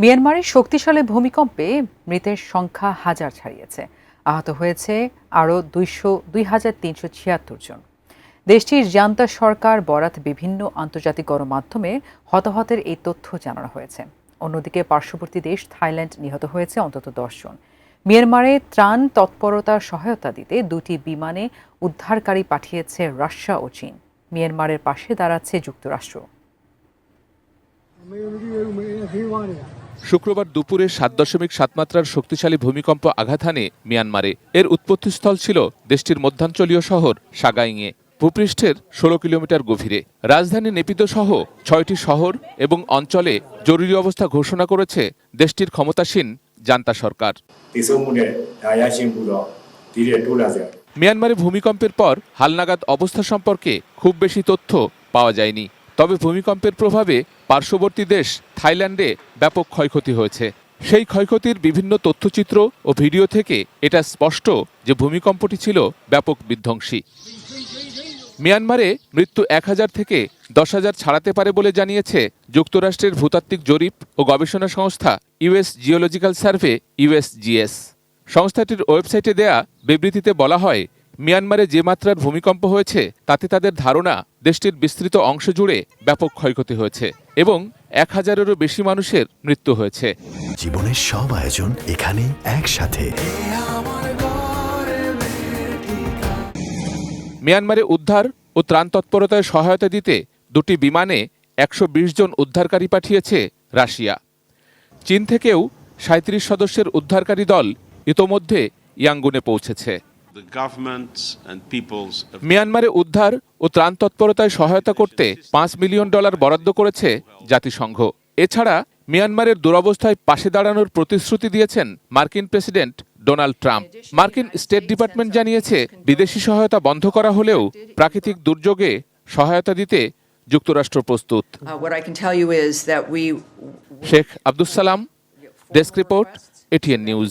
মিয়ানমারের শক্তিশালী ভূমিকম্পে মৃতের সংখ্যা হাজার ছাড়িয়েছে। আহত হয়েছে আরও 2,376 জন। দেশটির জান্তা সরকার বরাত বিভিন্ন আন্তর্জাতিক গণমাধ্যমে হতাহতের এই তথ্য জানানো হয়েছে। অন্যদিকে পার্শ্ববর্তী দেশ থাইল্যান্ড নিহত হয়েছে অন্তত 10 জন। মিয়ানমারে ত্রাণ তৎপরতার সহায়তা দিতে দুটি বিমানে উদ্ধারকারী পাঠিয়েছে রাশিয়া ও চীন। মিয়ানমারের পাশে দাঁড়াচ্ছে যুক্তরাষ্ট্র। শুক্রবার দুপুরে 7.7 মাত্রার শক্তিশালী ভূমিকম্প আঘাত হানে মিয়ানমারে। এর উৎপত্তিস্থল ছিল দেশটির মধ্যাঞ্চলীয় শহর সাগাইংয়ে, ভূপৃষ্ঠের 16 কিলোমিটার গভীরে। রাজধানী নেপিদো সহ 6টি শহর এবং অঞ্চলে জরুরি অবস্থা ঘোষণা করেছে দেশটির ক্ষমতাসীন জান্তা সরকার। মিয়ানমারে ভূমিকম্পের পর হালনাগাদ অবস্থা সম্পর্কে খুব বেশি তথ্য পাওয়া যায়নি। তবে ভূমিকম্পের প্রভাবে পার্শ্ববর্তী দেশ থাইল্যান্ডে ব্যাপক ক্ষয়ক্ষতি হয়েছে। সেই ক্ষয়ক্ষতির বিভিন্ন তথ্যচিত্র ও ভিডিও থেকে এটা স্পষ্ট যে ভূমিকম্পটি ছিল ব্যাপক বিধ্বংসী। মিয়ানমারে মৃত্যু 1000 থেকে 10,000 ছাড়াতে পারে বলে জানিয়েছে যুক্তরাষ্ট্রের ভূতাত্ত্বিক জরিপ ও গবেষণা সংস্থা ইউএস জিওলজিক্যাল সার্ভে USGS। সংস্থাটির ওয়েবসাইটে দেয়া বিবৃতিতে বলা হয়, মিয়ানমারে যে মাত্রার ভূমিকম্প হয়েছে তাতে তাদের ধারণা দেশটির বিস্তৃত অংশ জুড়ে ব্যাপক ক্ষয়ক্ষতি হয়েছে এবং 1000-এরও বেশি মানুষের মৃত্যু হয়েছে। জীবনের সব আয়োজন এখানে একসাথে। মিয়ানমারে উদ্ধার ও ত্রাণ তৎপরতায় সহায়তা দিতে দুটি বিমানে 120 জন উদ্ধারকারী পাঠিয়েছে রাশিয়া। চীন থেকেও 37 সদস্যের উদ্ধারকারী দল ইতোমধ্যে ইয়াঙ্গুনে পৌঁছেছে। মিয়ানমারে উদ্ধার ও ত্রাণ তৎপরতায় সহায়তা করতে $5 মিলিয়ন বরাদ্দ করেছে জাতিসংঘ। এছাড়া মিয়ানমারের দুরবস্থায় পাশে দাঁড়ানোর প্রতিশ্রুতি দিয়েছেন মার্কিন প্রেসিডেন্ট ডোনাল্ড ট্রাম্প। মার্কিন স্টেট ডিপার্টমেন্ট জানিয়েছে, বিদেশি সহায়তা বন্ধ করা হলেও প্রাকৃতিক দুর্যোগে সহায়তা দিতে যুক্তরাষ্ট্র প্রস্তুত। Sheikh Abdus Salam, desk report, ATN news.